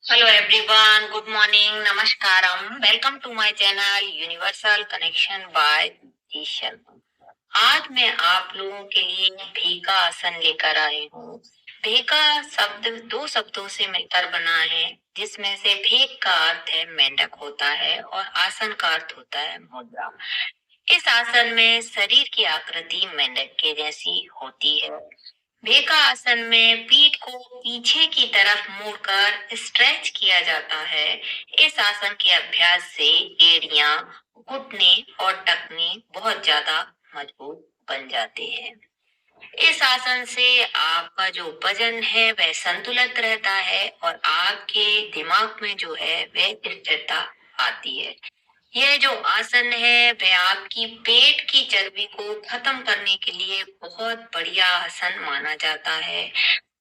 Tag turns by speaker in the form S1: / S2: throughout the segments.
S1: Hello everyone, good morning, namaskaram. Welcome to my channel Universal Connection by Ishan. आज मैं आप लोगों के लिए भेका आसन लेकर आई हूँ। भेका शब्द दो शब्दों से मिलकर बना है, जिसमें से भेक का अर्थ है मेंढक होता है और आसन का अर्थ होता है मुद्रा। इस आसन में शरीर की आकृति मेंढक के जैसी होती है। भेका आसन में पीठ को पीछे की तरफ मोड़कर स्ट्रेच किया जाता है। इस आसन के अभ्यास से एड़ियां, घुटने और टखने बहुत ज्यादा मजबूत बन जाते हैं। इस आसन से आपका जो वजन है वह संतुलित रहता है और आपके दिमाग में जो है वह स्थिरता आती है। यह जो आसन है वह आपकी पेट की चर्बी को खत्म करने के लिए बहुत बढ़िया आसन माना जाता है।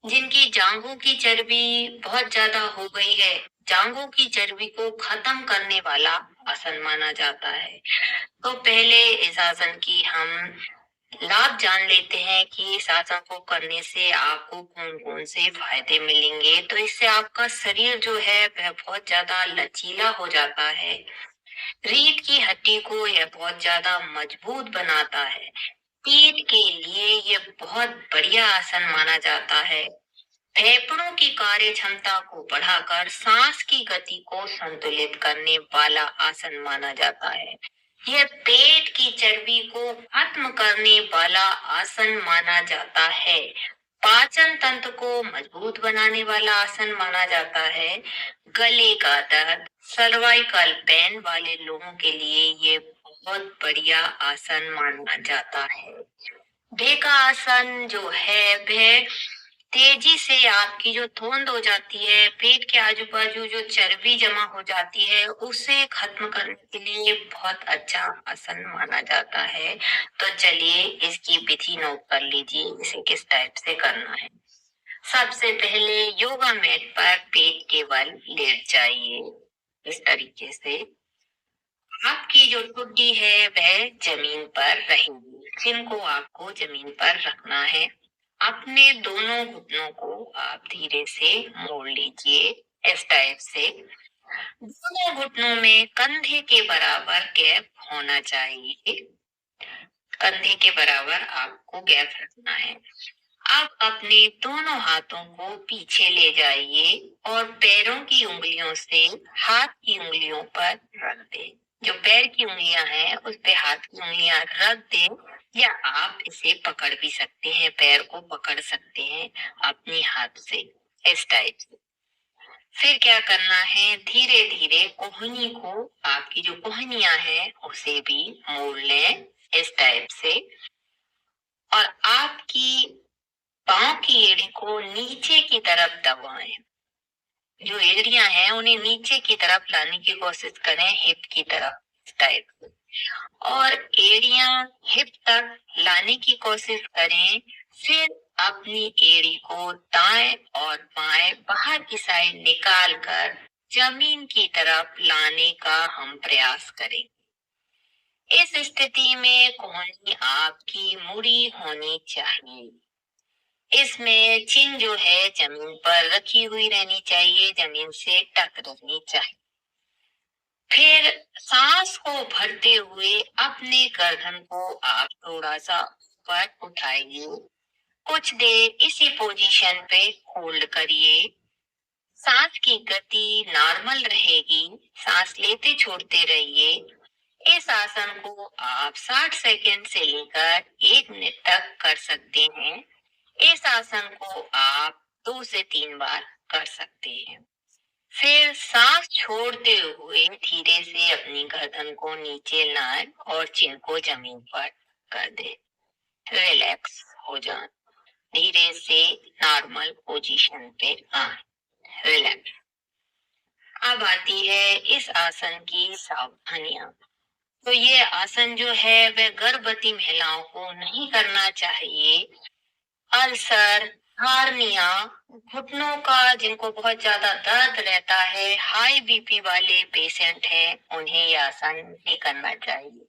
S1: जिनकी जांघों की चर्बी बहुत ज्यादा हो गई है, जांघों की चर्बी को खत्म करने वाला आसन माना जाता है। तो पहले इस आसन की हम लाभ जान लेते हैं कि इस आसन को करने से आपको कौन कौन से फायदे मिलेंगे। तो इससे आपका शरीर जो है वह बहुत ज्यादा लचीला हो जाता है। रीढ़ की हड्डी को यह बहुत ज्यादा मजबूत बनाता है। पेट के लिए यह बहुत बढ़िया आसन माना जाता है। फेफड़ों की कार्य क्षमता को बढ़ाकर सांस की गति को संतुलित करने वाला आसन माना जाता है। यह पेट की चर्बी को खत्म करने वाला आसन माना जाता है। पाचन तंत्र को मजबूत बनाने वाला आसन माना जाता है। गले का दर्द, सर्वाइकल पेन वाले लोगों के लिए ये बहुत बढ़िया आसन माना जाता है। भेका आसन जो है वह तेजी से आपकी जो धुंध हो जाती है, पेट के आजू बाजू जो चर्बी जमा हो जाती है, उसे खत्म करने के लिए बहुत अच्छा आसन माना जाता है। तो चलिए इसकी विधि नोट कर लीजिए, इसे किस टाइप से करना है। सबसे पहले योगा मैट पर पेट के बल लेट जाइए। इस तरीके से आपकी जो ठुड्डी है वह जमीन पर रहेगी। चिन को आपको जमीन पर रखना है। अपने दोनों घुटनों को आप धीरे से मोड़ लीजिए। इस टाइप से दोनों घुटनों में कंधे के बराबर गैप होना चाहिए। कंधे के बराबर आपको गैप रखना है। अब अपने दोनों हाथों को पीछे ले जाइए और पैरों की उंगलियों से हाथ की उंगलियों पर रख दें। जो पैर की उंगलियां हैं उस पे हाथ की उंगलियां रख दें, या आप इसे पकड़ भी सकते हैं, पैर को पकड़ सकते हैं अपनी हाथ से, इस टाइप से। फिर क्या करना है, धीरे धीरे कोहनी को, आपकी जो कोहनियां हैं उसे भी मोड़ लें इस टाइप से। और आपकी पांव की एड़ी को नीचे की तरफ दबाएं। जो एड़ियां हैं उन्हें नीचे की तरफ लाने की कोशिश करें, हिप की तरफ, इस टाइप से। और एड़ियां हिप तक लाने की कोशिश करें। फिर अपनी एड़ी को दाएं और बाएं बाहर की साइड निकाल कर जमीन की तरफ लाने का हम प्रयास करें। इस स्थिति में कोहनी आपकी मुड़ी होनी चाहिए। इसमें चिन जो है जमीन पर रखी हुई रहनी चाहिए, जमीन से टक रहनी चाहिए। फिर सांस को भरते हुए अपने गर्दन को आप थोड़ा सा ऊपर उठाइए। कुछ देर इसी पोजीशन पे होल्ड करिए। सांस की गति नॉर्मल रहेगी, सांस लेते छोड़ते रहिए। इस आसन को आप 60 सेकेंड से लेकर 1 मिनट तक कर सकते हैं। इस आसन को आप 2 से 3 बार कर सकते हैं। फिर सांस छोड़ते हुए धीरे से अपनी गर्दन को नीचे लाएं और चिन को जमीन पर कर दें। रिलैक्स हो जाएं। धीरे से नॉर्मल पोजीशन पे आए। रिलैक्स। अब आती है इस आसन की सावधानियां। तो ये आसन जो है वह गर्भवती महिलाओं को नहीं करना चाहिए। अल्सर, हार्निया, घुटनों का जिनको बहुत ज्यादा दर्द रहता है, हाई बीपी वाले पेशेंट हैं, उन्हें यह आसन नहीं करना चाहिए।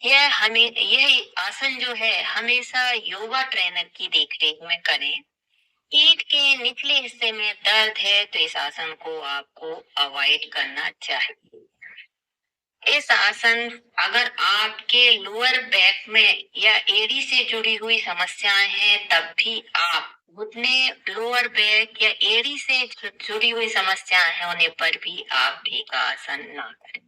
S1: यह आसन जो है हमेशा योगा ट्रेनर की देखरेख में करें। पेट के निचले हिस्से में दर्द है तो इस आसन को आपको अवॉइड करना चाहिए। इस आसन अगर आपके लोअर बैक में या एड़ी से जुड़ी हुई समस्याएं हैं तब भी आप घुटने, लोअर बैक या एड़ी से जुड़ी हुई समस्याएं हैं उन्हें पर भी आप भीका आसन ना करें।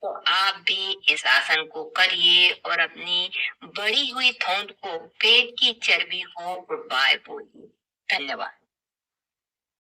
S1: तो आप भी इस आसन को करिए और अपनी बढ़ी हुई धौंध को, पेट की चर्बी को गुड बाय बोलिए। धन्यवाद।